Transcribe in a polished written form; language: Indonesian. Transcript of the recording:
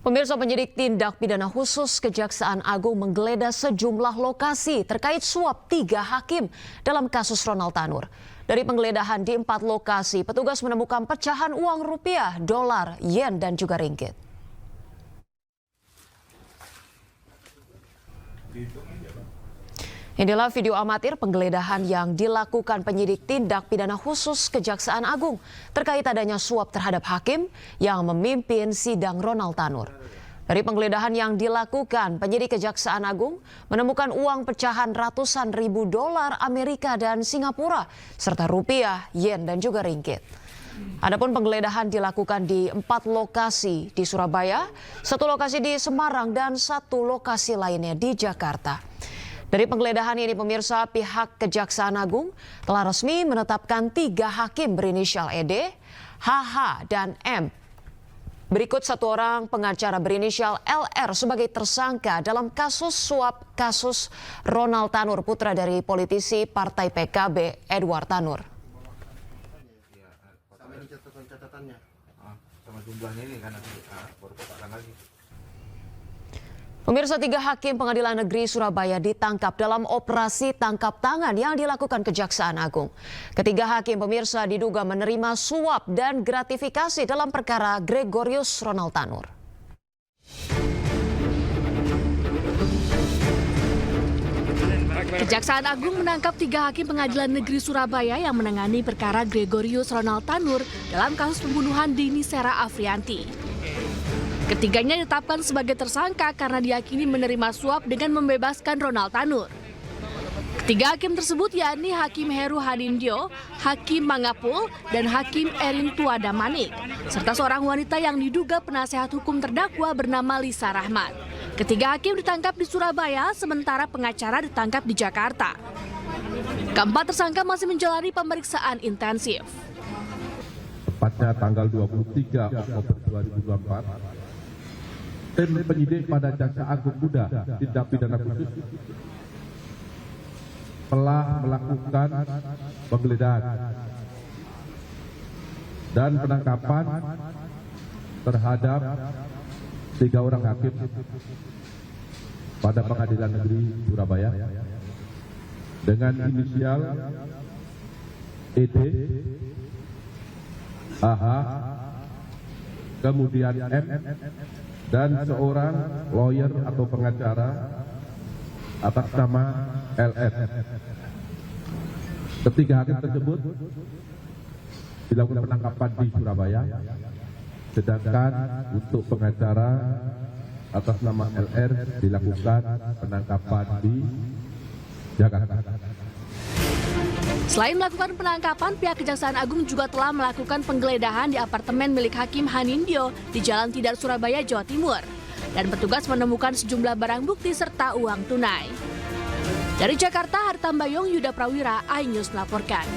Pemirsa, penyidik tindak pidana khusus Kejaksaan Agung menggeledah sejumlah lokasi terkait suap 3 hakim dalam kasus Ronald Tanur. Dari penggeledahan di 4 lokasi, petugas menemukan pecahan uang rupiah, dolar, yen, dan juga ringgit. Inilah video amatir penggeledahan yang dilakukan penyidik tindak pidana khusus Kejaksaan Agung terkait adanya suap terhadap hakim yang memimpin sidang Ronald Tanur. Dari penggeledahan yang dilakukan, penyidik Kejaksaan Agung menemukan uang pecahan ratusan ribu dolar Amerika dan Singapura, serta rupiah, yen, dan juga ringgit. Adapun penggeledahan dilakukan di 4 lokasi di Surabaya, 1 lokasi di Semarang, dan 1 lokasi lainnya di Jakarta. Dari penggeledahan ini, pemirsa, pihak Kejaksaan Agung telah resmi menetapkan 3 hakim berinisial ED, HH, dan M. Berikut 1 orang pengacara berinisial LR sebagai tersangka dalam kasus suap kasus Ronald Tanur, putra dari politisi Partai PKB Edward Tanur. Sama ini catatannya, sama jumlahnya ini kan nanti baru kotakkan lagi. Pemirsa, 3 hakim Pengadilan Negeri Surabaya ditangkap dalam operasi tangkap tangan yang dilakukan Kejaksaan Agung. Ketiga hakim, pemirsa, diduga menerima suap dan gratifikasi dalam perkara Gregorius Ronald Tanur. Kejaksaan Agung menangkap 3 hakim Pengadilan Negeri Surabaya yang menangani perkara Gregorius Ronald Tanur dalam kasus pembunuhan Dini Sera Afrianti. Ketiganya ditetapkan sebagai tersangka karena diyakini menerima suap dengan membebaskan Ronald Tanur. Ketiga hakim tersebut yakni Hakim Heru Hadindyo, Hakim Mangapul, dan Hakim Erin Tuada Manik, serta seorang wanita yang diduga penasehat hukum terdakwa bernama Lisa Rahmat. Ketiga hakim ditangkap di Surabaya, sementara pengacara ditangkap di Jakarta. Keempat tersangka masih menjalani pemeriksaan intensif. Tepatnya tanggal 23 Oktober 2024, tim penyidik pada Jaksa Agung Muda Tindak Pidana Khusus telah melakukan penggeledahan dan penangkapan terhadap 3 orang hakim pada Pengadilan Negeri Surabaya dengan inisial ED, HH, kemudian M, dan seorang lawyer atau pengacara atas nama LS. Ketiga hakim tersebut dilakukan penangkapan di Surabaya, sedangkan untuk pengacara atas nama LR dilakukan penangkapan di Jakarta. Selain melakukan penangkapan, pihak Kejaksaan Agung juga telah melakukan penggeledahan di apartemen milik Hakim Hanindyo di Jalan Tidar, Surabaya, Jawa Timur. Dan petugas menemukan sejumlah barang bukti serta uang tunai. Dari Jakarta, Hartambayong, Yuda Prawira, iNews melaporkan.